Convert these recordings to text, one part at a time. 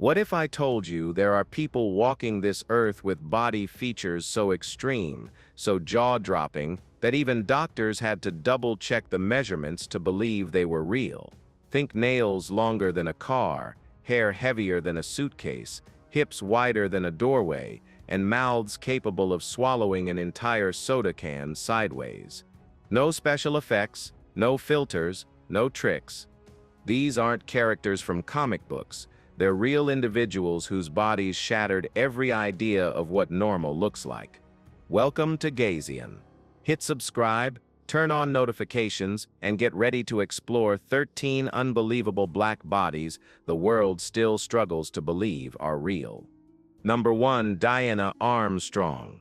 What if I told you there are people walking this earth with body features so extreme, so jaw-dropping, that even doctors had to double-check the measurements to believe they were real? Think nails longer than a car, hair heavier than a suitcase, hips wider than a doorway, and mouths capable of swallowing an entire soda can sideways. No special effects, no filters, no tricks. These aren't characters from comic books. They're real individuals whose bodies shattered every idea of what normal looks like. Welcome to Gazeon. Hit subscribe, turn on notifications, and get ready to explore 13 unbelievable black bodies the world still struggles to believe are real. Number 1. Diana Armstrong.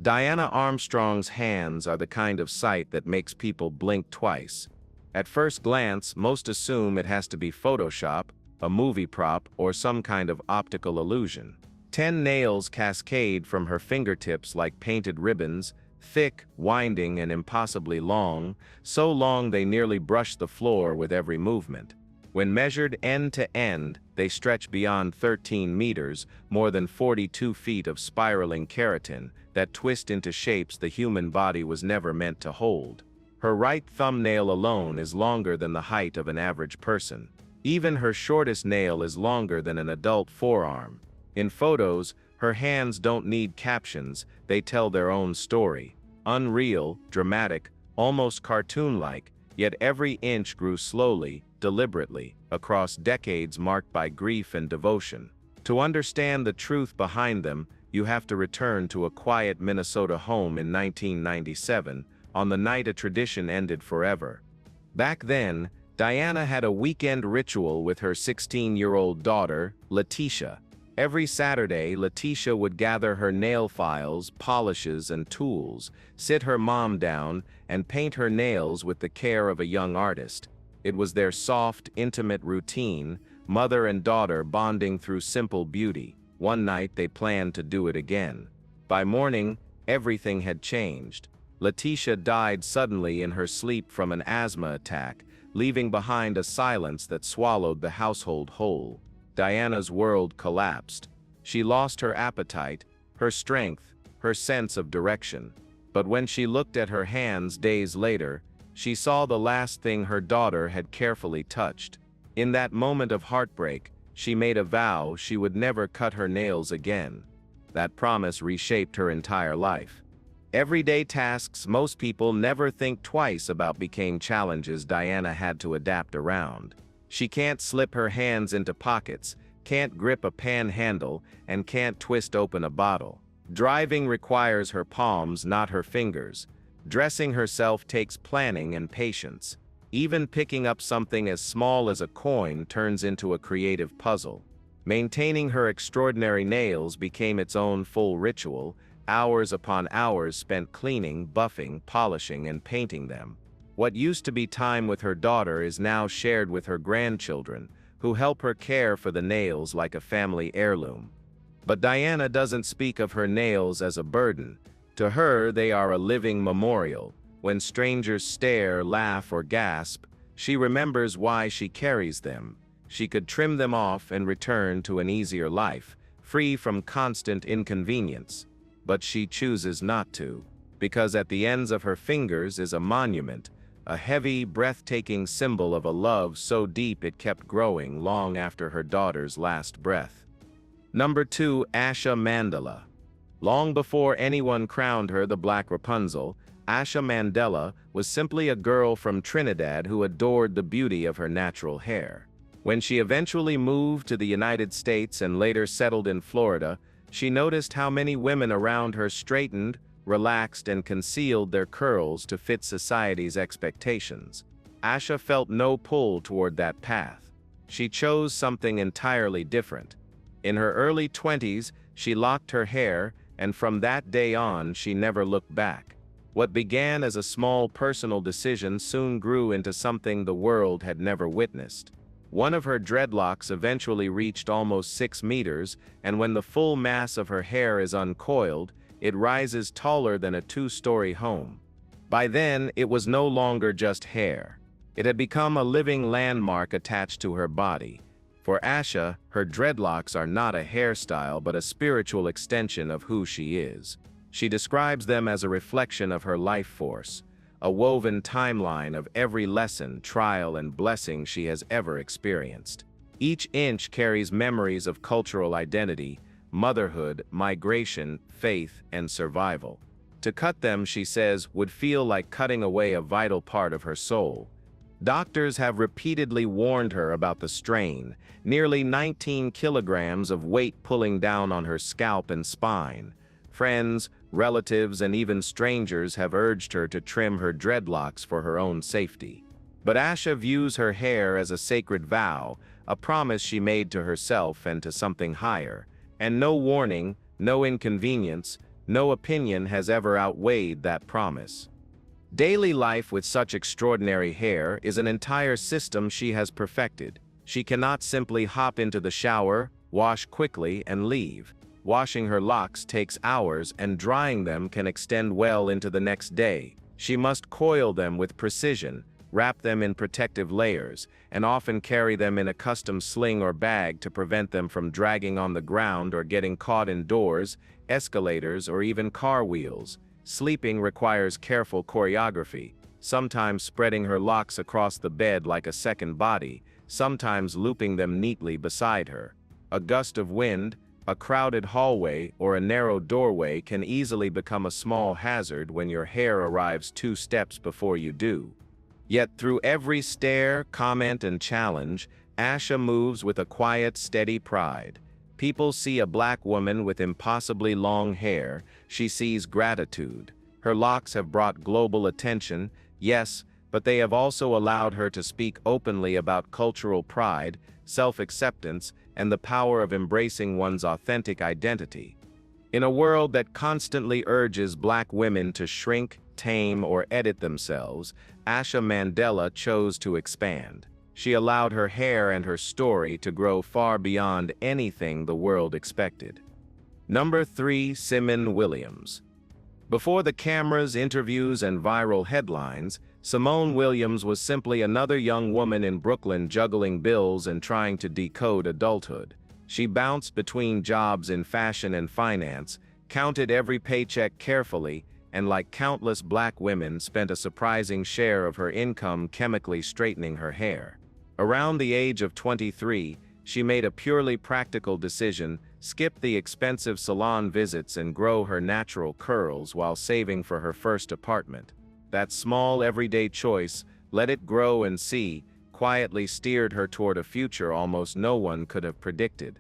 Diana Armstrong's hands are the kind of sight that makes people blink twice. At first glance, most assume it has to be Photoshop, a movie prop, or some kind of optical illusion. 10 nails cascade from her fingertips like painted ribbons, thick, winding, and impossibly long, so long they nearly brush the floor with every movement. When measured end to end, they stretch beyond 13 meters, more than 42 feet of spiraling keratin that twist into shapes the human body was never meant to hold. Her right thumbnail alone is longer than the height of an average person. Even her shortest nail is longer than an adult forearm. In photos, her hands don't need captions, they tell their own story. Unreal, dramatic, almost cartoon-like, yet every inch grew slowly, deliberately, across decades marked by grief and devotion. To understand the truth behind them, you have to return to a quiet Minnesota home in 1997, on the night a tradition ended forever. Back then, Diana had a weekend ritual with her 16-year-old daughter, Letitia. Every Saturday, Letitia would gather her nail files, polishes, and tools, sit her mom down, and paint her nails with the care of a young artist. It was their soft, intimate routine, mother and daughter bonding through simple beauty. One night, they planned to do it again. By morning, everything had changed. Letitia died suddenly in her sleep from an asthma attack, leaving behind a silence that swallowed the household whole. Diana's world collapsed. She lost her appetite, her strength, her sense of direction. But when she looked at her hands days later, she saw the last thing her daughter had carefully touched. In that moment of heartbreak, she made a vow she would never cut her nails again. That promise reshaped her entire life. Everyday tasks most people never think twice about became challenges Diana had to adapt around. She can't slip her hands into pockets, can't grip a pan handle, and can't twist open a bottle. Driving requires her palms, not her fingers. Dressing herself takes planning and patience. Even picking up something as small as a coin turns into a creative puzzle. Maintaining her extraordinary nails became its own full ritual, hours upon hours spent cleaning, buffing, polishing, and painting them. What used to be time with her daughter is now shared with her grandchildren, who help her care for the nails like a family heirloom. But Diana doesn't speak of her nails as a burden. To her, they are a living memorial. When strangers stare, laugh, or gasp, she remembers why she carries them. She could trim them off and return to an easier life, free from constant inconvenience. But she chooses not to, because at the ends of her fingers is a monument, a heavy, breathtaking symbol of a love so deep it kept growing long after her daughter's last breath. Number 2. Asha Mandela. Long before anyone crowned her the Black Rapunzel, Asha Mandela was simply a girl from Trinidad who adored the beauty of her natural hair. When she eventually moved to the United States and later settled in Florida, she noticed how many women around her straightened, relaxed, and concealed their curls to fit society's expectations. Asha felt no pull toward that path. She chose something entirely different. In her early 20s, she locked her hair, and from that day on, she never looked back. What began as a small personal decision soon grew into something the world had never witnessed. One of her dreadlocks eventually reached almost 6 meters, and when the full mass of her hair is uncoiled, it rises taller than a 2-story home. By then, it was no longer just hair. It had become a living landmark attached to her body. For Asha, her dreadlocks are not a hairstyle but a spiritual extension of who she is. She describes them as a reflection of her life force, a woven timeline of every lesson, trial, and blessing she has ever experienced. Each inch carries memories of cultural identity, motherhood, migration, faith, and survival. To cut them, she says, would feel like cutting away a vital part of her soul. Doctors have repeatedly warned her about the strain, nearly 19 kilograms of weight pulling down on her scalp and spine. Friends, relatives, and even strangers have urged her to trim her dreadlocks for her own safety. But Asha views her hair as a sacred vow, a promise she made to herself and to something higher. And no warning, no inconvenience, no opinion has ever outweighed that promise. Daily life with such extraordinary hair is an entire system she has perfected. She cannot simply hop into the shower, wash quickly, and leave. Washing her locks takes hours, and drying them can extend well into the next day. She must coil them with precision, wrap them in protective layers, and often carry them in a custom sling or bag to prevent them from dragging on the ground or getting caught in doors, escalators, or even car wheels. Sleeping requires careful choreography, sometimes spreading her locks across the bed like a second body, sometimes looping them neatly beside her. A gust of wind, a crowded hallway, or a narrow doorway can easily become a small hazard when your hair arrives 2 steps before you do. Yet through every stare, comment, and challenge, Asha moves with a quiet, steady pride. People see a black woman with impossibly long hair. She sees gratitude. Her locks have brought global attention, yes, but they have also allowed her to speak openly about cultural pride, self-acceptance, and the power of embracing one's authentic identity. In a world that constantly urges black women to shrink, tame, or edit themselves, Asha Mandela chose to expand. She allowed her hair and her story to grow far beyond anything the world expected. Number 3. Simone Williams. Before the cameras, interviews, and viral headlines, Simone Williams was simply another young woman in Brooklyn juggling bills and trying to decode adulthood. She bounced between jobs in fashion and finance, counted every paycheck carefully, and like countless black women, spent a surprising share of her income chemically straightening her hair. Around the age of 23, she made a purely practical decision, skip the expensive salon visits and grow her natural curls while saving for her first apartment. That small everyday choice, let it grow and see, quietly steered her toward a future almost no one could have predicted.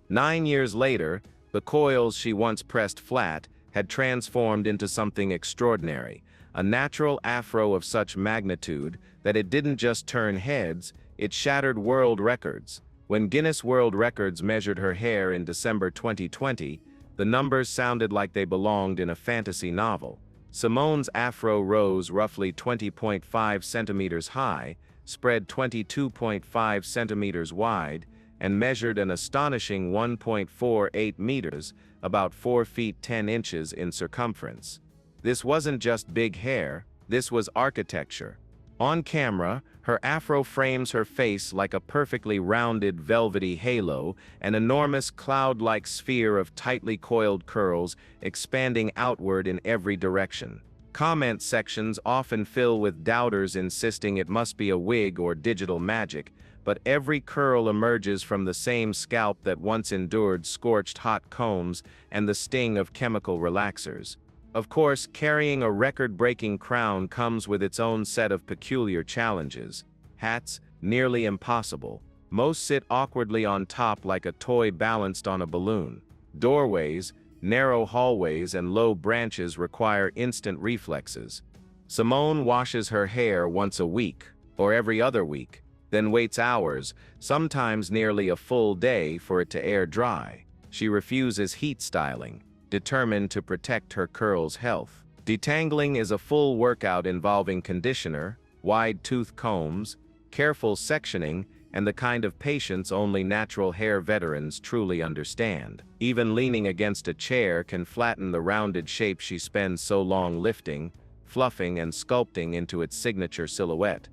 9 years later, the coils she once pressed flat had transformed into something extraordinary, a natural afro of such magnitude that it didn't just turn heads, it shattered world records. When Guinness World Records measured her hair in December 2020, the numbers sounded like they belonged in a fantasy novel. Simone's afro rose roughly 20.5 centimeters high, spread 22.5 centimeters wide, and measured an astonishing 1.48 meters, about 4 feet 10 inches in circumference. This wasn't just big hair, this was architecture. On camera, her afro frames her face like a perfectly rounded velvety halo, an enormous cloud-like sphere of tightly coiled curls expanding outward in every direction. Comment sections often fill with doubters insisting it must be a wig or digital magic, but every curl emerges from the same scalp that once endured scorched hot combs and the sting of chemical relaxers. Of course, carrying a record-breaking crown comes with its own set of peculiar challenges. Hats, nearly impossible. Most sit awkwardly on top like a toy balanced on a balloon. Doorways, narrow hallways, and low branches require instant reflexes. Simone washes her hair once a week, or every other week, then waits hours, sometimes nearly a full day, for it to air dry. She refuses heat styling, determined to protect her curls' health. Detangling is a full workout involving conditioner, wide tooth combs, careful sectioning, and the kind of patience only natural hair veterans truly understand. Even leaning against a chair can flatten the rounded shape she spends so long lifting, fluffing, and sculpting into its signature silhouette.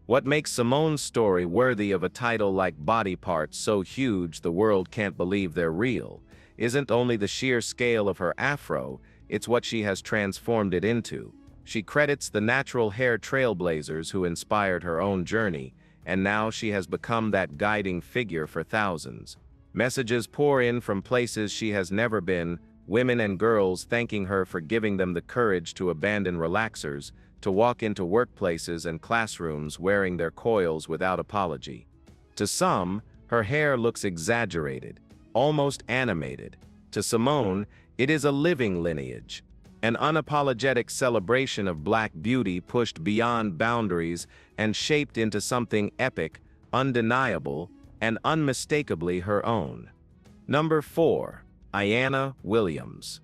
What makes Simone's story worthy of a title like Body Parts So Huge the World Can't Believe They're Real isn't only the sheer scale of her afro, it's what she has transformed it into. She credits the natural hair trailblazers who inspired her own journey, and now she has become that guiding figure for thousands. Messages pour in from places she has never been, women and girls thanking her for giving them the courage to abandon relaxers, to walk into workplaces and classrooms wearing their coils without apology. To some, her hair looks exaggerated, almost animated. To Simone, it is a living lineage, an unapologetic celebration of Black beauty pushed beyond boundaries and shaped into something epic, undeniable, and unmistakably her own. Number 4. Ayanna Williams.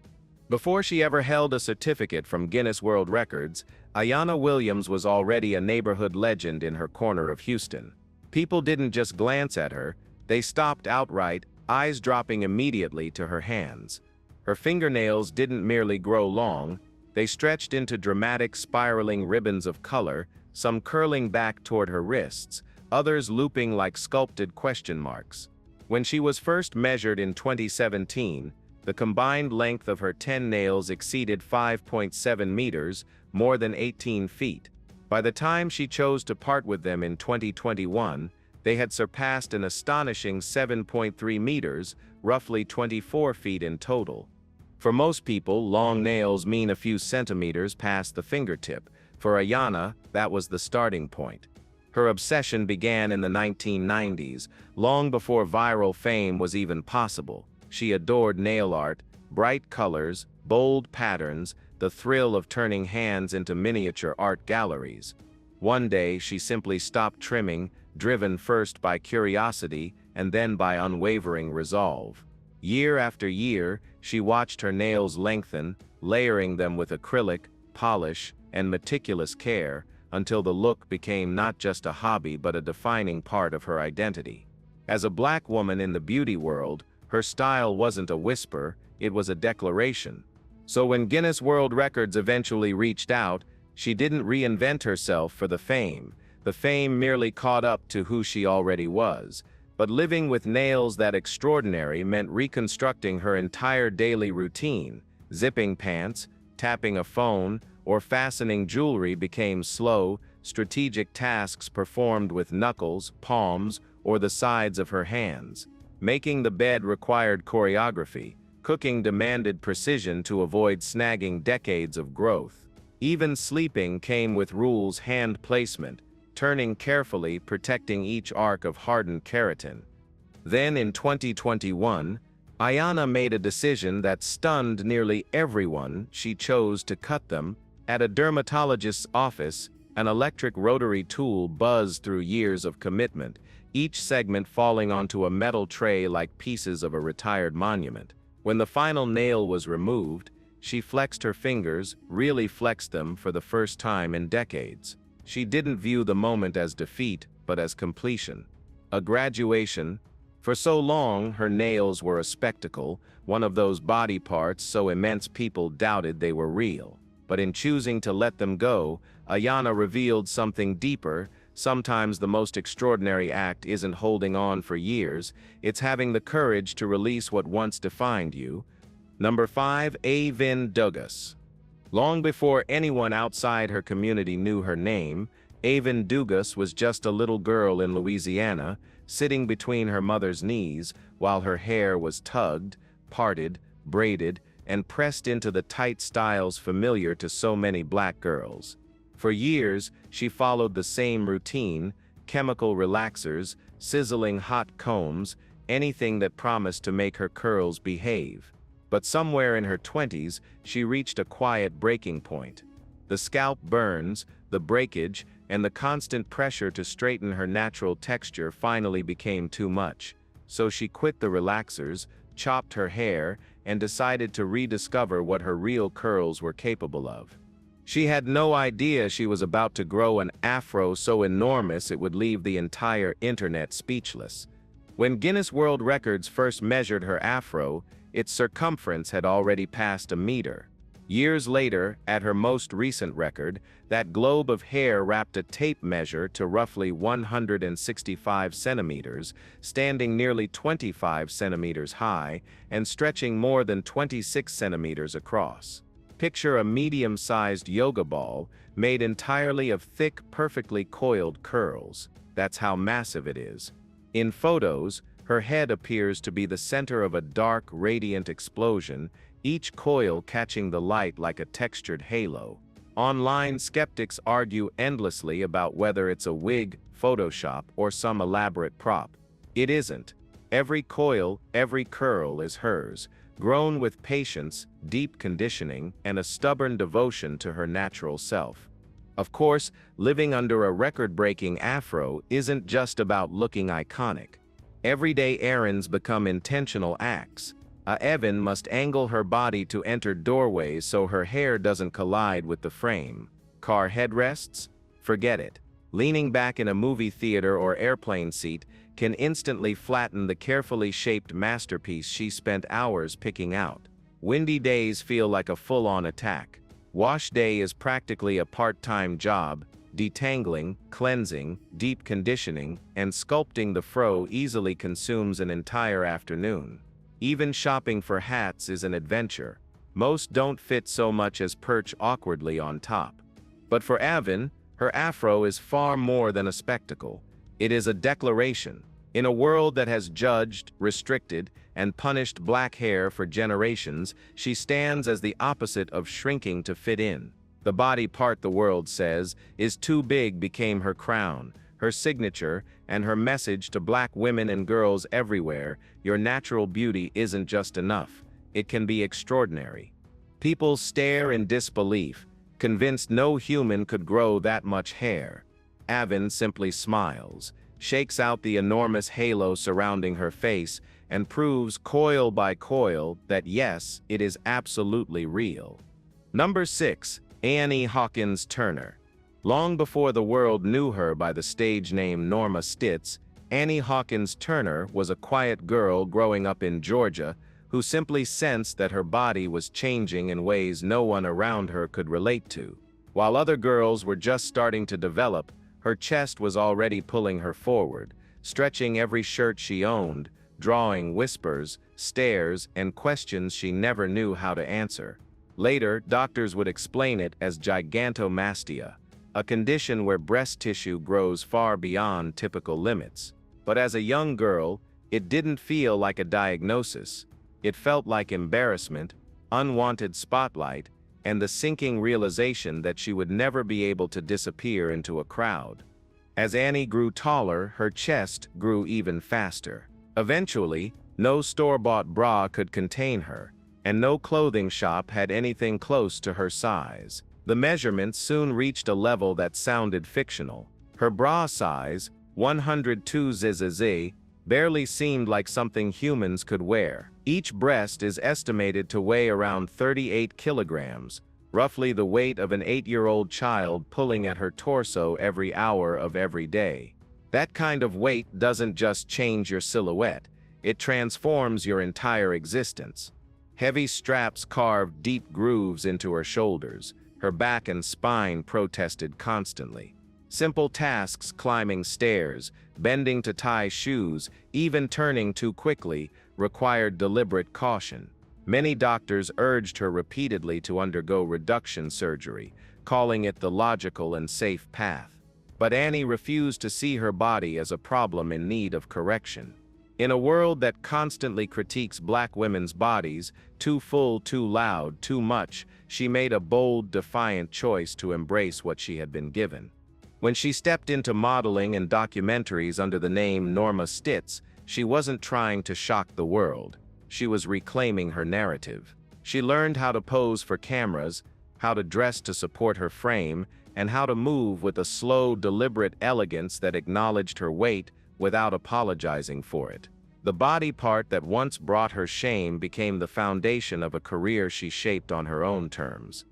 Before she ever held a certificate from Guinness World Records, Ayanna Williams was already a neighborhood legend in her corner of Houston. People didn't just glance at her, they stopped outright, eyes dropping immediately to her hands. Her fingernails didn't merely grow long, they stretched into dramatic spiraling ribbons of color, some curling back toward her wrists, others looping like sculpted question marks. When she was first measured in 2017, the combined length of her 10 nails exceeded 5.7 meters, more than 18 feet. By the time she chose to part with them in 2021, they had surpassed an astonishing 7.3 meters, roughly 24 feet in total. For most people, long nails mean a few centimeters past the fingertip. For Ayanna, that was the starting point. Her obsession began in the 1990s, long before viral fame was even possible. She adored nail art, bright colors, bold patterns, the thrill of turning hands into miniature art galleries. One day, she simply stopped trimming, driven first by curiosity and then by unwavering resolve. Year after year, she watched her nails lengthen, layering them with acrylic, polish, and meticulous care, until the look became not just a hobby but a defining part of her identity. As a Black woman in the beauty world, her style wasn't a whisper, it was a declaration. So when Guinness World Records eventually reached out, she didn't reinvent herself for the fame. The fame merely caught up to who she already was. But living with nails that extraordinary meant reconstructing her entire daily routine. Zipping pants, tapping a phone, or fastening jewelry became slow, strategic tasks performed with knuckles, palms, or the sides of her hands. Making the bed required choreography. Cooking demanded precision to avoid snagging decades of growth. Even sleeping came with rules: hand placement, turning carefully, protecting each arc of hardened keratin. Then in 2021, Ayanna made a decision that stunned nearly everyone. She chose to cut them. At a dermatologist's office, an electric rotary tool buzzed through years of commitment, each segment falling onto a metal tray like pieces of a retired monument. When the final nail was removed, she flexed her fingers, really flexed them for the first time in decades. She didn't view the moment as defeat, but as completion. A graduation. For so long, her nails were a spectacle, one of those body parts so immense people doubted they were real. But in choosing to let them go, Ayanna revealed something deeper. Sometimes the most extraordinary act isn't holding on for years, it's having the courage to release what once defined you. Number 5. Ayanna Williams. Long before anyone outside her community knew her name, Ayanna Williams was just a little girl in Louisiana, sitting between her mother's knees while her hair was tugged, parted, braided, and pressed into the tight styles familiar to so many Black girls. For years, she followed the same routine: chemical relaxers, sizzling hot combs, anything that promised to make her curls behave. But somewhere in her 20s, she reached a quiet breaking point. The scalp burns, the breakage, and the constant pressure to straighten her natural texture finally became too much. So she quit the relaxers, chopped her hair, and decided to rediscover what her real curls were capable of. She had no idea she was about to grow an afro so enormous it would leave the entire internet speechless. When Guinness World Records first measured her afro, its circumference had already passed a meter. Years later, at her most recent record, that globe of hair wrapped a tape measure to roughly 165 centimeters, standing nearly 25 centimeters high, and stretching more than 26 centimeters across. Picture a medium-sized yoga ball, made entirely of thick, perfectly coiled curls. That's how massive it is. In photos, her head appears to be the center of a dark, radiant explosion, each coil catching the light like a textured halo. Online, skeptics argue endlessly about whether it's a wig, Photoshop, or some elaborate prop. It isn't. Every coil, every curl is hers, grown with patience, deep conditioning, and a stubborn devotion to her natural self. Of course, living under a record-breaking afro isn't just about looking iconic. Everyday errands become intentional acts. Evan must angle her body to enter doorways so her hair doesn't collide with the frame. Car headrests? Forget it. Leaning back in a movie theater or airplane seat can instantly flatten the carefully shaped masterpiece she spent hours picking out. Windy days feel like a full-on attack. Wash day is practically a part-time job. Detangling, cleansing, deep conditioning, and sculpting the fro easily consumes an entire afternoon. Even shopping for hats is an adventure. Most don't fit so much as perch awkwardly on top. But for Avon, her afro is far more than a spectacle. It is a declaration. In a world that has judged, restricted, and punished black hair for generations, she stands as the opposite of shrinking to fit in. The body part the world says is too big became her crown, her signature, and her message to black women and girls everywhere: your natural beauty isn't just enough, it can be extraordinary. People stare in disbelief, convinced no human could grow that much hair. Avon simply smiles, shakes out the enormous halo surrounding her face, and proves coil by coil that yes, it is absolutely real. Number 6. Annie Hawkins Turner. Long before the world knew her by the stage name Norma Stitz, Annie Hawkins Turner was a quiet girl growing up in Georgia who simply sensed that her body was changing in ways no one around her could relate to. While other girls were just starting to develop, her chest was already pulling her forward, stretching every shirt she owned, drawing whispers, stares, and questions she never knew how to answer. Later, doctors would explain it as gigantomastia, a condition where breast tissue grows far beyond typical limits. But as a young girl, it didn't feel like a diagnosis. It felt like embarrassment, unwanted spotlight, and the sinking realization that she would never be able to disappear into a crowd. As Annie grew taller, her chest grew even faster. Eventually, no store-bought bra could contain her, and no clothing shop had anything close to her size. The measurements soon reached a level that sounded fictional. Her bra size, 102 zzz, barely seemed like something humans could wear. Each breast is estimated to weigh around 38 kilograms, roughly the weight of an 8-year-old child pulling at her torso every hour of every day. That kind of weight doesn't just change your silhouette, it transforms your entire existence. Heavy straps carved deep grooves into her shoulders. Her back and spine protested constantly. Simple tasks, climbing stairs, bending to tie shoes, even turning too quickly, required deliberate caution. Many doctors urged her repeatedly to undergo reduction surgery, calling it the logical and safe path. But Annie refused to see her body as a problem in need of correction. In a world that constantly critiques black women's bodies, too full, too loud, too much, she made a bold, defiant choice to embrace what she had been given. When she stepped into modeling and documentaries under the name Norma Stitz, she wasn't trying to shock the world. She was reclaiming her narrative. She learned how to pose for cameras, how to dress to support her frame, and how to move with a slow, deliberate elegance that acknowledged her weight without apologizing for it. The body part that once brought her shame became the foundation of a career she shaped on her own terms.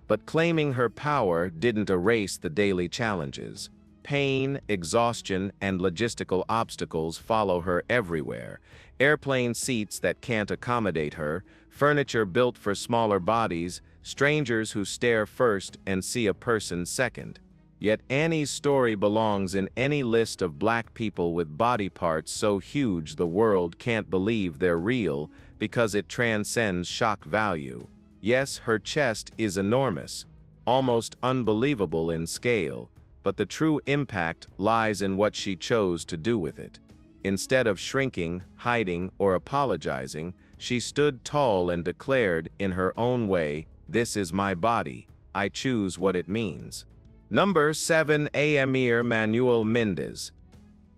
But claiming her power didn't erase the daily challenges. Pain, exhaustion, and logistical obstacles follow her everywhere. Airplane seats that can't accommodate her, furniture built for smaller bodies, strangers who stare first and see a person second. Yet Annie's story belongs in any list of black people with body parts so huge the world can't believe they're real because it transcends shock value. Yes, her chest is enormous, almost unbelievable in scale, but the true impact lies in what she chose to do with it. Instead of shrinking, hiding, or apologizing, she stood tall and declared in her own way, "This is my body. I choose what it means." Number 7. Amir Manuel Mendez.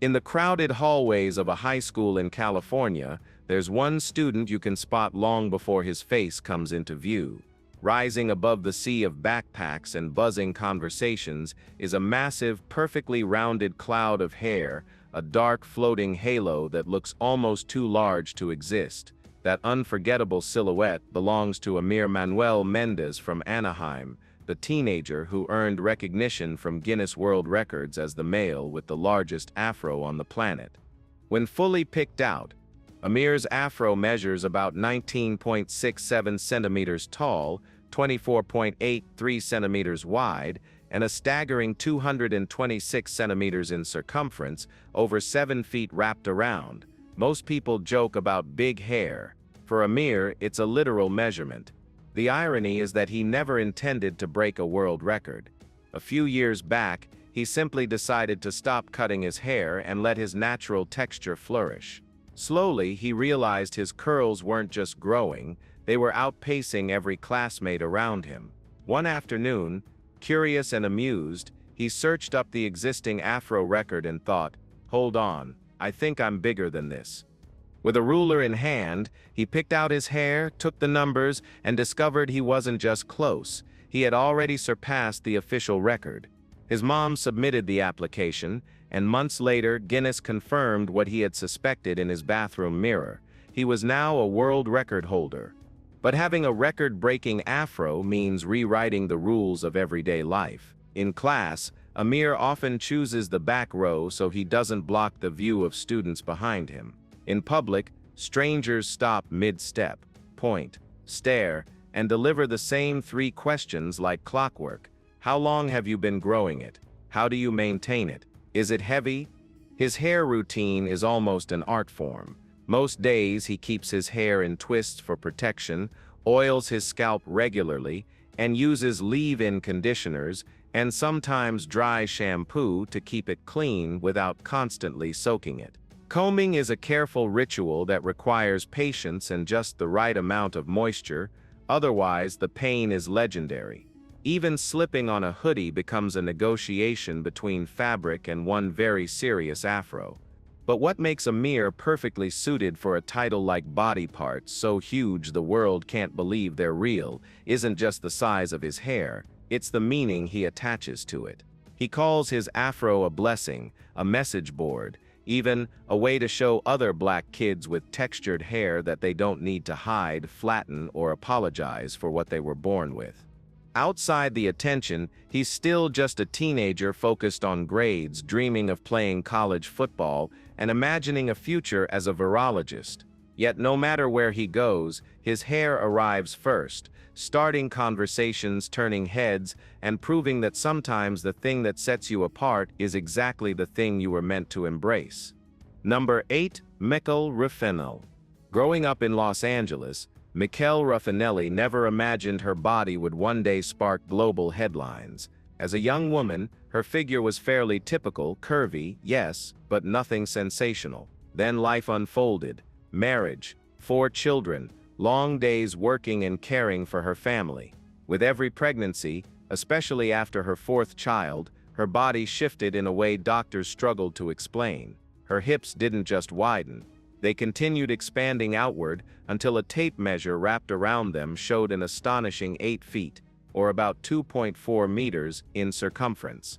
In the crowded hallways of a high school in California, there's one student you can spot long before his face comes into view. Rising above the sea of backpacks and buzzing conversations is a massive, perfectly rounded cloud of hair, a dark floating halo that looks almost too large to exist. That unforgettable silhouette belongs to Amir Manuel Mendez from Anaheim, the teenager who earned recognition from Guinness World Records as the male with the largest afro on the planet. When fully picked out, Amir's afro measures about 19.67 centimeters tall, 24.83 centimeters wide, and a staggering 226 centimeters in circumference, over 7 feet wrapped around. Most people joke about big hair. For Amir, it's a literal measurement. The irony is that he never intended to break a world record. A few years back, he simply decided to stop cutting his hair and let his natural texture flourish. Slowly, he realized his curls weren't just growing, they were outpacing every classmate around him. One afternoon, curious and amused, he searched up the existing afro record and thought, "Hold on, I think I'm bigger than this." With a ruler in hand, he picked out his hair, took the numbers, and discovered he wasn't just close, he had already surpassed the official record. His mom submitted the application, and months later, Guinness confirmed what he had suspected in his bathroom mirror. He was now a world record holder. But having a record-breaking afro means rewriting the rules of everyday life. In class, Amir often chooses the back row so he doesn't block the view of students behind him. In public, strangers stop mid-step, point, stare, and deliver the same 3 questions like clockwork. How long have you been growing it? How do you maintain it? Is it heavy? His hair routine is almost an art form. Most days he keeps his hair in twists for protection, oils his scalp regularly, and uses leave-in conditioners and sometimes dry shampoo to keep it clean without constantly soaking it. Combing is a careful ritual that requires patience and just the right amount of moisture, otherwise the pain is legendary. Even slipping on a hoodie becomes a negotiation between fabric and one very serious afro. But what makes Amir perfectly suited for a title like Body Parts so huge the world can't believe they're real isn't just the size of his hair, it's the meaning he attaches to it. He calls his afro a blessing, a message board, even a way to show other black kids with textured hair that they don't need to hide, flatten, or apologize for what they were born with. Outside the attention, he's still just a teenager focused on grades, dreaming of playing college football, and imagining a future as a virologist. Yet no matter where he goes, his hair arrives first, starting conversations, turning heads, and proving that sometimes the thing that sets you apart is exactly the thing you were meant to embrace. Number 8. Mikel Raffanelli. Growing up in Los Angeles, Mikel Raffanelli never imagined her body would one day spark global headlines. As a young woman, her figure was fairly typical, curvy, yes, but nothing sensational. Then life unfolded. Marriage, 4 children, long days working and caring for her family. With every pregnancy, especially after her 4th child, her body shifted in a way doctors struggled to explain. Her hips didn't just widen. They continued expanding outward until a tape measure wrapped around them showed an astonishing 8 feet, or about 2.4 meters, in circumference.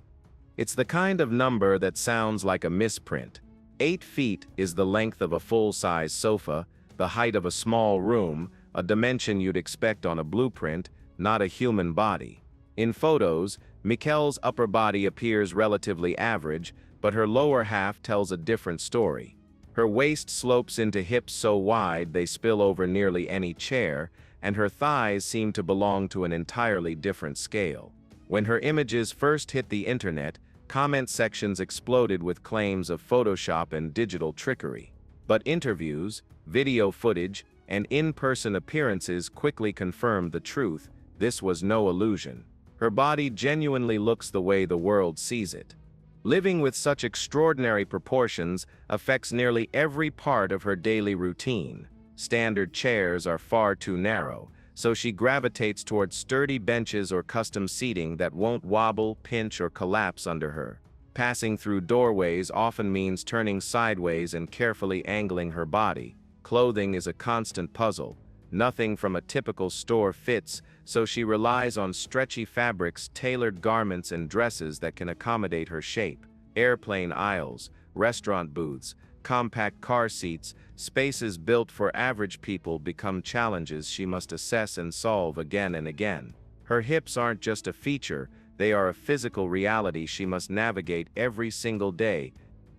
It's the kind of number that sounds like a misprint. 8 feet is the length of a full-size sofa, the height of a small room, a dimension you'd expect on a blueprint, not a human body. In photos, Mikkel's upper body appears relatively average, but her lower half tells a different story. Her waist slopes into hips so wide they spill over nearly any chair, and her thighs seem to belong to an entirely different scale. When her images first hit the internet, comment sections exploded with claims of Photoshop and digital trickery. But interviews, video footage, and in-person appearances quickly confirmed the truth. This was no illusion. Her body genuinely looks the way the world sees it. Living with such extraordinary proportions affects nearly every part of her daily routine. Standard chairs are far too narrow, so she gravitates towards sturdy benches or custom seating that won't wobble, pinch, or collapse under her. Passing through doorways often means turning sideways and carefully angling her body. Clothing is a constant puzzle. Nothing from a typical store fits, so she relies on stretchy fabrics, tailored garments, and dresses that can accommodate her shape. Airplane aisles, restaurant booths, compact car seats, spaces built for average people become challenges she must assess and solve again and again. Her hips aren't just a feature, they are a physical reality she must navigate every single day.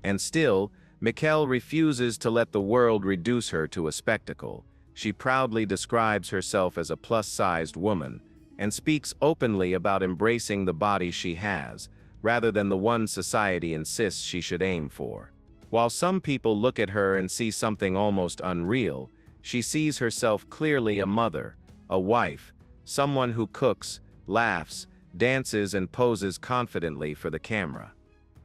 And still, Mikkel refuses to let the world reduce her to a spectacle. She proudly describes herself as a plus-sized woman, and speaks openly about embracing the body she has, rather than the one society insists she should aim for. While some people look at her and see something almost unreal, she sees herself clearly a mother, a wife, someone who cooks, laughs, dances, and poses confidently for the camera.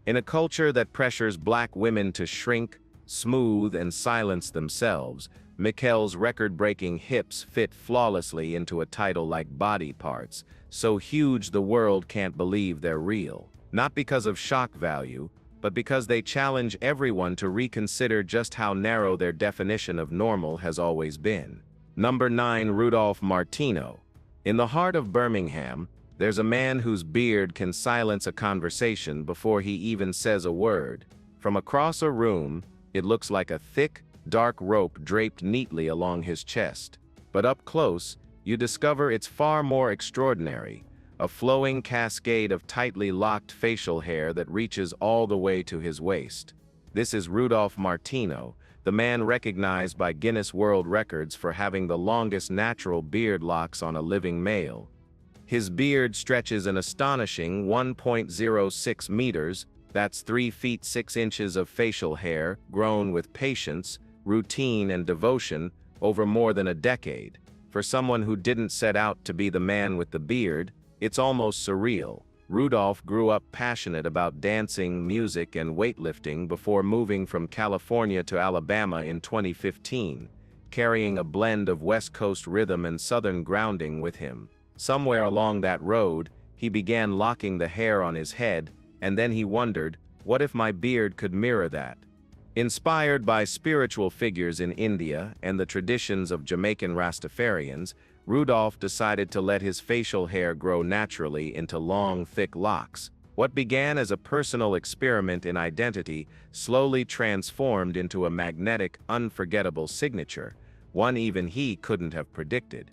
In a culture that pressures Black women to shrink, smooth, and silence themselves, Mikkel's record-breaking hips fit flawlessly into a title like Body Parts, so huge the world can't believe they're real. Not because of shock value, but because they challenge everyone to reconsider just how narrow their definition of normal has always been. Number 9. Rudolph Martino. In the heart of Birmingham, there's a man whose beard can silence a conversation before he even says a word. From across a room, it looks like a thick, dark rope draped neatly along his chest. But up close, you discover it's far more extraordinary. A flowing cascade of tightly locked facial hair that reaches all the way to his waist. This is Rudolph Martino, the man recognized by Guinness World Records for having the longest natural beard locks on a living male. His beard stretches an astonishing 1.06 meters, that's 3 feet 6 inches of facial hair, grown with patience, routine, and devotion over more than a decade. For someone who didn't set out to be the man with the beard, it's almost surreal. Rudolph grew up passionate about dancing, music, and weightlifting before moving from California to Alabama in 2015, carrying a blend of West Coast rhythm and Southern grounding with him. Somewhere along that road, he began locking the hair on his head, and then he wondered, what if my beard could mirror that? Inspired by spiritual figures in India and the traditions of Jamaican Rastafarians, Rudolph decided to let his facial hair grow naturally into long, thick locks. What began as a personal experiment in identity slowly transformed into a magnetic, unforgettable signature, one even he couldn't have predicted.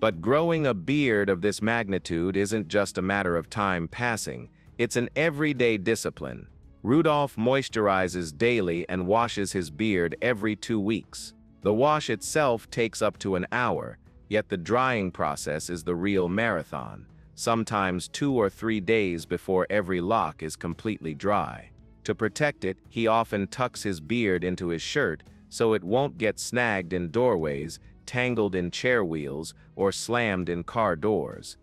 But growing a beard of this magnitude isn't just a matter of time passing, it's an everyday discipline. Rudolph moisturizes daily and washes his beard every 2 weeks. The wash itself takes up to an hour, yet the drying process is the real marathon, sometimes 2 or 3 days before every lock is completely dry. To protect it, he often tucks his beard into his shirt so it won't get snagged in doorways, tangled in chair wheels, or slammed in car doors.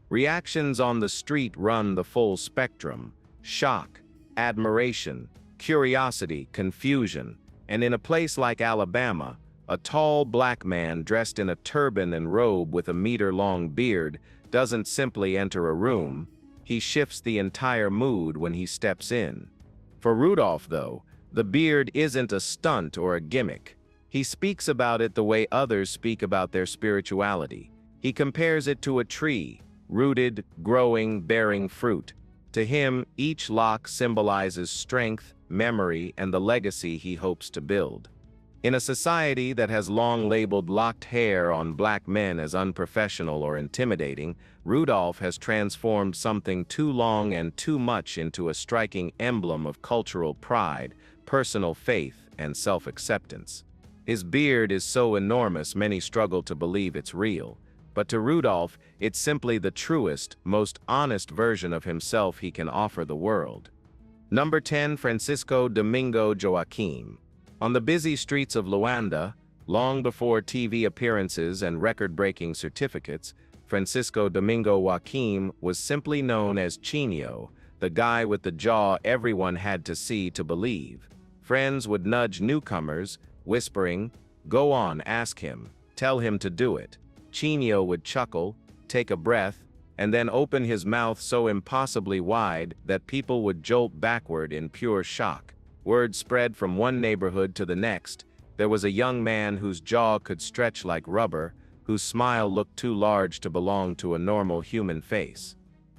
Reactions on the street run the full spectrum: shock, admiration, curiosity, confusion, and in a place like Alabama, a tall Black man dressed in a turban and robe with a meter-long beard doesn't simply enter a room, he shifts the entire mood when he steps in. For Rudolph, though, the beard isn't a stunt or a gimmick. He speaks about it the way others speak about their spirituality. He compares it to a tree, rooted, growing, bearing fruit. To him, each lock symbolizes strength, memory, and the legacy he hopes to build. In a society that has long labeled locked hair on black men as unprofessional or intimidating, Rudolph has transformed something too long and too much into a striking emblem of cultural pride, personal faith, and self-acceptance. His beard is so enormous many struggle to believe it's real, but to Rudolph, it's simply the truest, most honest version of himself he can offer the world. Number 10. Francisco Domingo Joaquim. On the busy streets of Luanda, long before TV appearances and record-breaking certificates, Francisco Domingo Joaquim was simply known as Chino, the guy with the jaw everyone had to see to believe. Friends would nudge newcomers, whispering, "Go on, ask him, tell him to do it." Chino would chuckle, take a breath, and then open his mouth so impossibly wide that people would jolt backward in pure shock. Word spread from one neighborhood to the next. There was a young man whose jaw could stretch like rubber, whose smile looked too large to belong to a normal human face.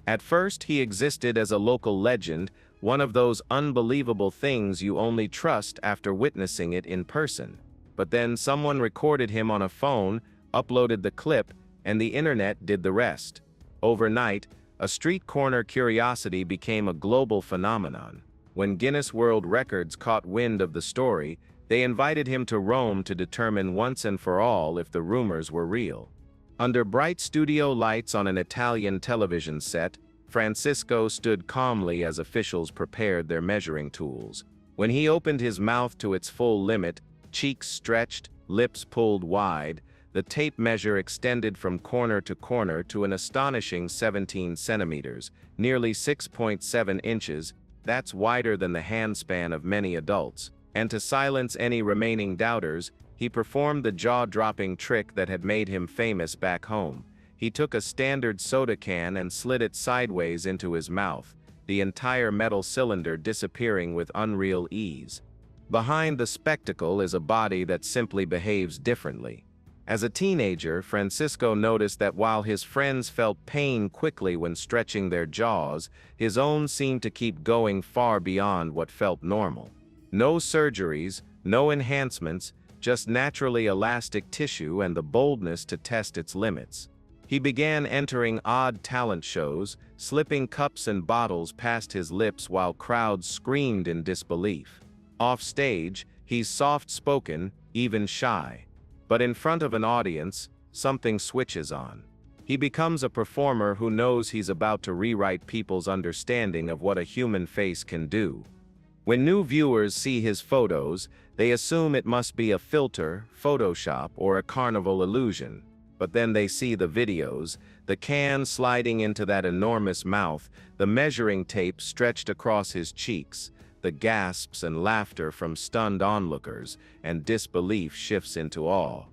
At first, he existed as a local legend, one of those unbelievable things you only trust after witnessing it in person. But then someone recorded him on a phone, uploaded the clip, and the internet did the rest. Overnight, a street corner curiosity became a global phenomenon. When Guinness World Records caught wind of the story, they invited him to Rome to determine once and for all if the rumors were real. Under bright studio lights on an Italian television set, Francisco stood calmly as officials prepared their measuring tools. When he opened his mouth to its full limit, cheeks stretched, lips pulled wide, the tape measure extended from corner to corner to an astonishing 17 centimeters, nearly 6.7 inches. That's wider than the handspan of many adults. And to silence any remaining doubters, he performed the jaw-dropping trick that had made him famous back home. He took a standard soda can and slid it sideways into his mouth, the entire metal cylinder disappearing with unreal ease. Behind the spectacle is a body that simply behaves differently. As a teenager, Francisco noticed that while his friends felt pain quickly when stretching their jaws, his own seemed to keep going far beyond what felt normal. No surgeries, no enhancements, just naturally elastic tissue and the boldness to test its limits. He began entering odd talent shows, slipping cups and bottles past his lips while crowds screamed in disbelief. Off stage, he's soft-spoken, even shy. But in front of an audience, something switches on. He becomes a performer who knows he's about to rewrite people's understanding of what a human face can do. When new viewers see his photos, they assume it must be a filter, Photoshop, or a carnival illusion. But then they see the videos, the can sliding into that enormous mouth, the measuring tape stretched across his cheeks, the gasps and laughter from stunned onlookers, and disbelief shifts into awe.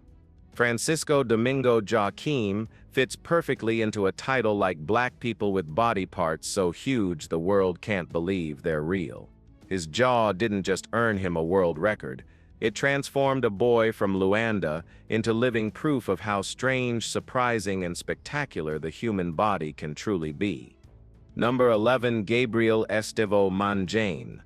Francisco Domingo Joaquim fits perfectly into a title like Black People with Body Parts So Huge the World Can't Believe They're Real. His jaw didn't just earn him a world record, it transformed a boy from Luanda into living proof of how strange, surprising, and spectacular the human body can truly be. Number 11. Gabriel Estevão Manjane.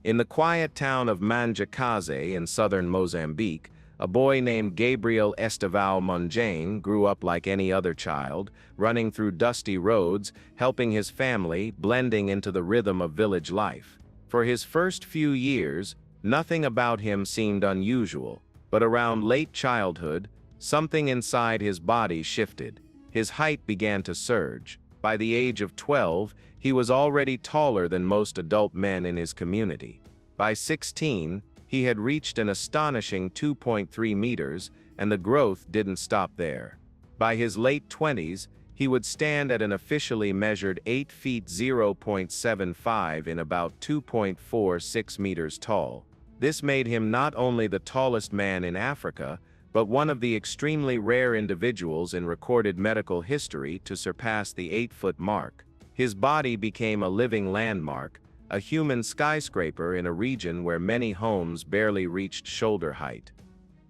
In the quiet town of Manjacaze in southern Mozambique, a boy named Gabriel Estevão Manjane grew up like any other child, running through dusty roads, helping his family, blending into the rhythm of village life. For his first few years, nothing about him seemed unusual, but around late childhood, something inside his body shifted. His height began to surge. By the age of 12, he was already taller than most adult men in his community. By 16, he had reached an astonishing 2.3 meters, and the growth didn't stop there. By his late 20s, he would stand at an officially measured 8 feet 0.75 in about 2.46 meters tall. This made him not only the tallest man in Africa, but one of the extremely rare individuals in recorded medical history to surpass the 8-foot mark. His body became a living landmark, a human skyscraper in a region where many homes barely reached shoulder height.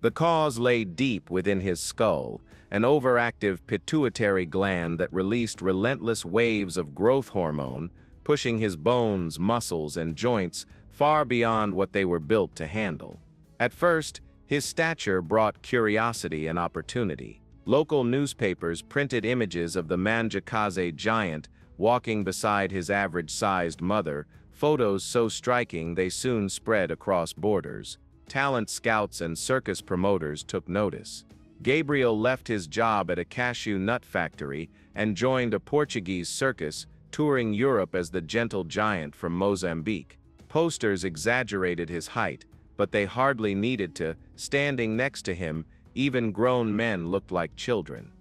The cause lay deep within his skull, an overactive pituitary gland that released relentless waves of growth hormone, pushing his bones, muscles, and joints far beyond what they were built to handle. At first, His stature brought curiosity and opportunity. Local newspapers printed images of the Manjakaze giant walking beside his average-sized mother, photos so striking they soon spread across borders. Talent scouts and circus promoters took notice. Gabriel left his job at a cashew nut factory and joined a Portuguese circus, touring Europe as the gentle giant from Mozambique. Posters exaggerated his height, but they hardly needed to. Standing next to him, even grown men looked like children.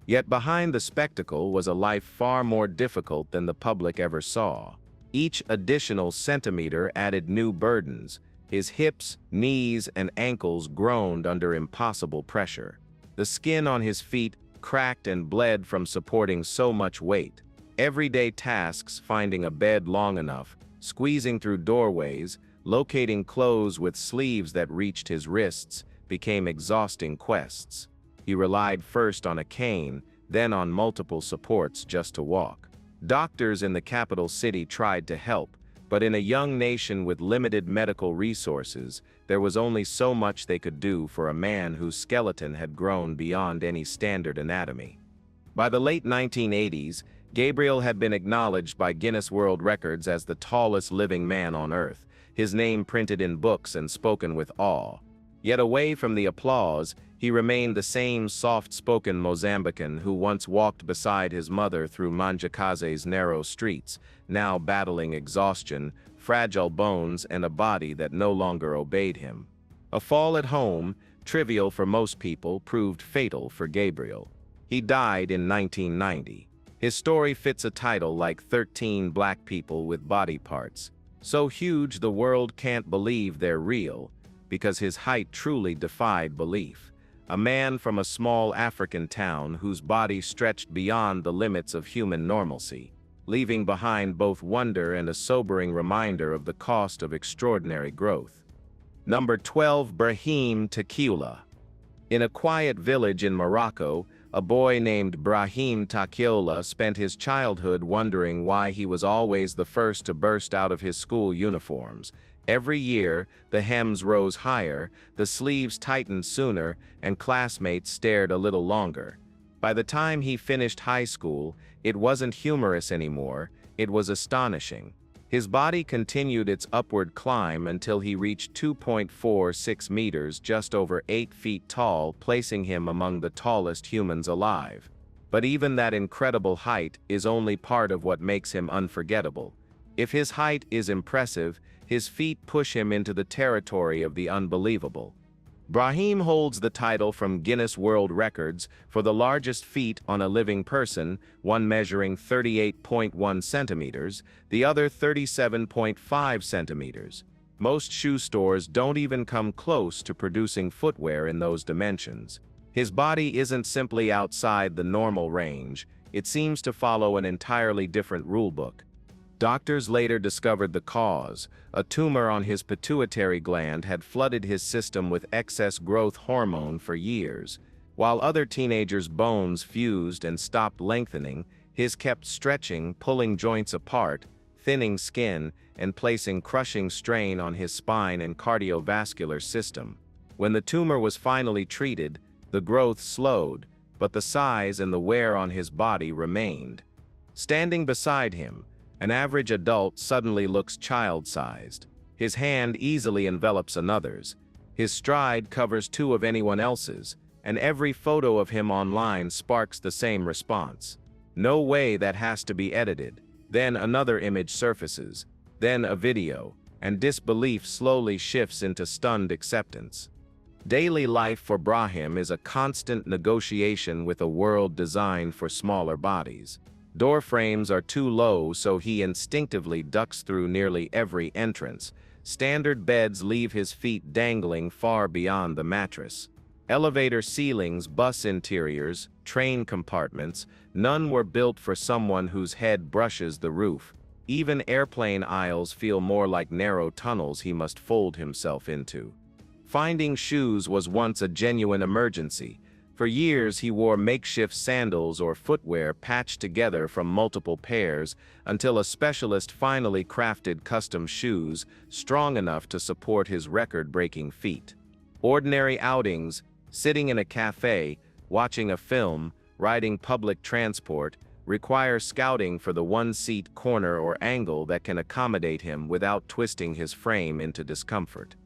Yet behind the spectacle was a life far more difficult than the public ever saw. Each additional centimeter added new burdens. His hips, knees, and ankles groaned under impossible pressure. The skin on his feet cracked and bled from supporting so much weight. Everyday tasks, finding a bed long enough, squeezing through doorways, locating clothes with sleeves that reached his wrists, became exhausting quests. He relied first on a cane, then on multiple supports just to walk. Doctors in the capital city tried to help, but in a young nation with limited medical resources, there was only so much they could do for a man whose skeleton had grown beyond any standard anatomy. By the late 1980s, Gabriel had been acknowledged by Guinness World Records as the tallest living man on Earth, his name printed in books and spoken with awe. Yet away from the applause, he remained the same soft-spoken Mozambican who once walked beside his mother through Manjakaze's narrow streets, now battling exhaustion, fragile bones, and a body that no longer obeyed him. A fall at home, trivial for most people, proved fatal for Gabriel. He died in 1990. His story fits a title like 13 Black People with Body Parts. So huge the world can't believe they're real, because his height truly defied belief. A man from a small African town whose body stretched beyond the limits of human normalcy, leaving behind both wonder and a sobering reminder of the cost of extraordinary growth. Number 12. Brahim Tequila. In a quiet village in Morocco, a boy named Brahim Tequila spent his childhood wondering why he was always the first to burst out of his school uniforms. Every year, the hems rose higher, the sleeves tightened sooner, and classmates stared a little longer. By the time he finished high school, it wasn't humorous anymore, it was astonishing. His body continued its upward climb until he reached 2.46 meters, just over 8 feet tall, placing him among the tallest humans alive. But even that incredible height is only part of what makes him unforgettable. If his height is impressive, his feet push him into the territory of the unbelievable. Brahim holds the title from Guinness World Records for the largest feet on a living person, one measuring 38.1 centimeters, the other 37.5 centimeters. Most shoe stores don't even come close to producing footwear in those dimensions. His body isn't simply outside the normal range, it seems to follow an entirely different rulebook. Doctors later discovered the cause. A tumor on his pituitary gland had flooded his system with excess growth hormone for years. While other teenagers' bones fused and stopped lengthening, his kept stretching, pulling joints apart, thinning skin, and placing crushing strain on his spine and cardiovascular system. When the tumor was finally treated, the growth slowed, but the size and the wear on his body remained. Standing beside him, an average adult suddenly looks child-sized. His hand easily envelops another's. His stride covers two of anyone else's, and every photo of him online sparks the same response. No way, that has to be edited. Then another image surfaces, then a video, and disbelief slowly shifts into stunned acceptance. Daily life for Brahim is a constant negotiation with a world designed for smaller bodies. Door frames are too low, so he instinctively ducks through nearly every entrance. Standard beds leave his feet dangling far beyond the mattress. Elevator ceilings, bus interiors, train compartments, none were built for someone whose head brushes the roof. Even airplane aisles feel more like narrow tunnels he must fold himself into. Finding shoes was once a genuine emergency. For years he wore makeshift sandals or footwear patched together from multiple pairs until a specialist finally crafted custom shoes strong enough to support his record-breaking feet. Ordinary outings, sitting in a cafe, watching a film, riding public transport, require scouting for the one-seat corner or angle that can accommodate him without twisting his frame into discomfort.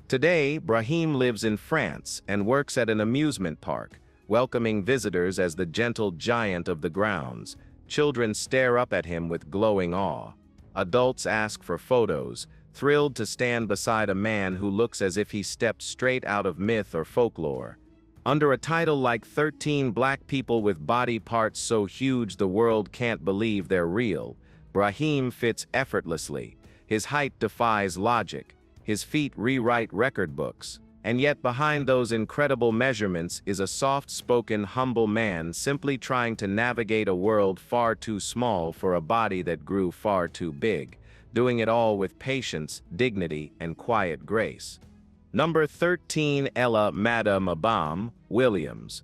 Today, Brahim lives in France and works at an amusement park, welcoming visitors as the gentle giant of the grounds. Children stare up at him with glowing awe. Adults ask for photos, thrilled to stand beside a man who looks as if he stepped straight out of myth or folklore. Under a title like 13 Black People with Body Parts So Huge the World Can't Believe They're Real, Brahim fits effortlessly. His height defies logic. His feet rewrite record books. And yet behind those incredible measurements is a soft-spoken, humble man simply trying to navigate a world far too small for a body that grew far too big, doing it all with patience, dignity, and quiet grace. Number 13. Ella Madame Abam Williams.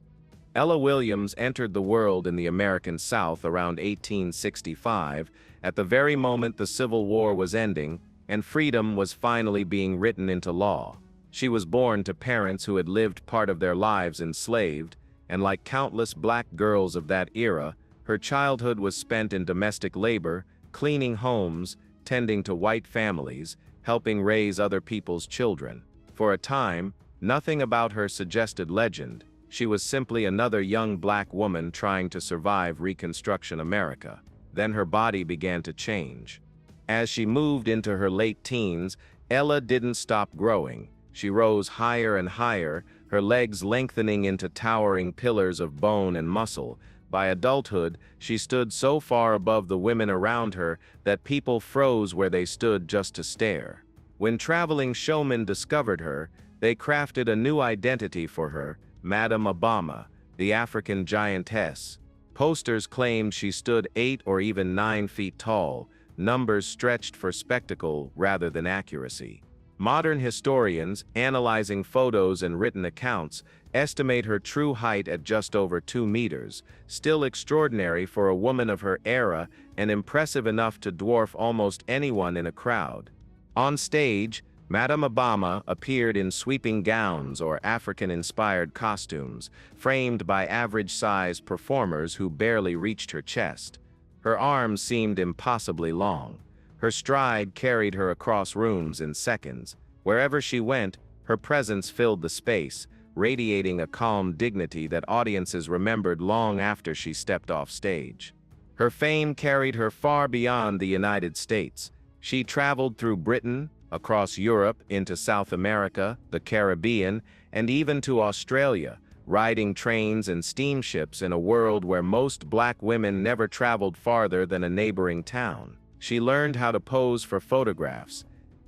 Ella Williams entered the world in the American South around 1865, at the very moment the Civil War was ending and freedom was finally being written into law. She was born to parents who had lived part of their lives enslaved, and like countless black girls of that era, her childhood was spent in domestic labor, cleaning homes, tending to white families, helping raise other people's children. For a time, nothing about her suggested legend. She was simply another young black woman trying to survive Reconstruction America. Then her body began to change. As she moved into her late teens, Ella didn't stop growing. She rose higher and higher, her legs lengthening into towering pillars of bone and muscle. By adulthood, she stood so far above the women around her that people froze where they stood just to stare. When traveling showmen discovered her, they crafted a new identity for her, Madame Abama, the African giantess. Posters claimed she stood 8 or even 9 feet tall, numbers stretched for spectacle rather than accuracy. Modern historians, analyzing photos and written accounts, estimate her true height at just over 2 meters, still extraordinary for a woman of her era and impressive enough to dwarf almost anyone in a crowd. On stage, Madame Abama appeared in sweeping gowns or African-inspired costumes, framed by average-sized performers who barely reached her chest. Her arms seemed impossibly long. Her stride carried her across rooms in seconds. Wherever she went, her presence filled the space, radiating a calm dignity that audiences remembered long after she stepped off stage. Her fame carried her far beyond the United States. She traveled through Britain, across Europe, into South America, the Caribbean, and even to Australia, riding trains and steamships in a world where most black women never traveled farther than a neighboring town. She learned how to pose for photographs,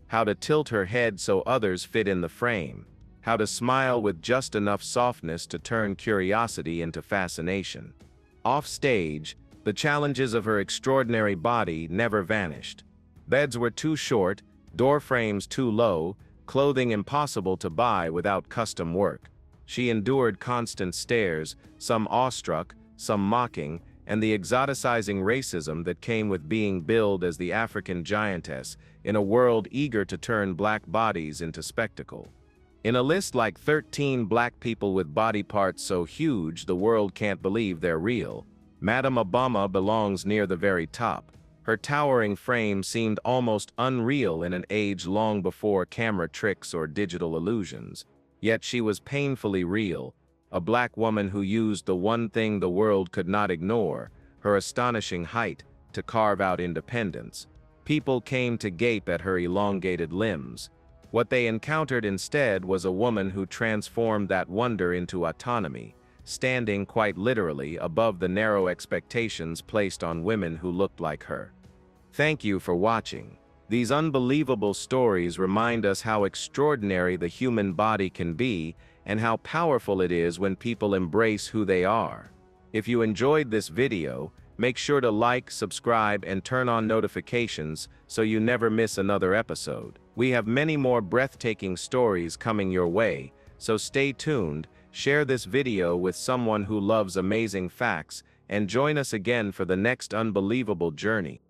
how to tilt her head so others fit in the frame, how to smile with just enough softness to turn curiosity into fascination. Off stage, the challenges of her extraordinary body never vanished. Beds were too short, door frames too low, clothing impossible to buy without custom work. She endured constant stares, some awestruck, some mocking, and the exoticizing racism that came with being billed as the African giantess in a world eager to turn black bodies into spectacle. In a list like 13 Black People with Body Parts So Huge the World Can't Believe They're Real, Madame Abama belongs near the very top. Her towering frame seemed almost unreal in an age long before camera tricks or digital illusions. Yet she was painfully real, a black woman who used the one thing the world could not ignore, her astonishing height, to carve out independence. People came to gape at her elongated limbs. What they encountered instead was a woman who transformed that wonder into autonomy, standing quite literally above the narrow expectations placed on women who looked like her. Thank you for watching. These unbelievable stories remind us how extraordinary the human body can be and how powerful it is when people embrace who they are. If you enjoyed this video, make sure to like, subscribe, and turn on notifications so you never miss another episode. We have many more breathtaking stories coming your way, so stay tuned, share this video with someone who loves amazing facts, and join us again for the next unbelievable journey.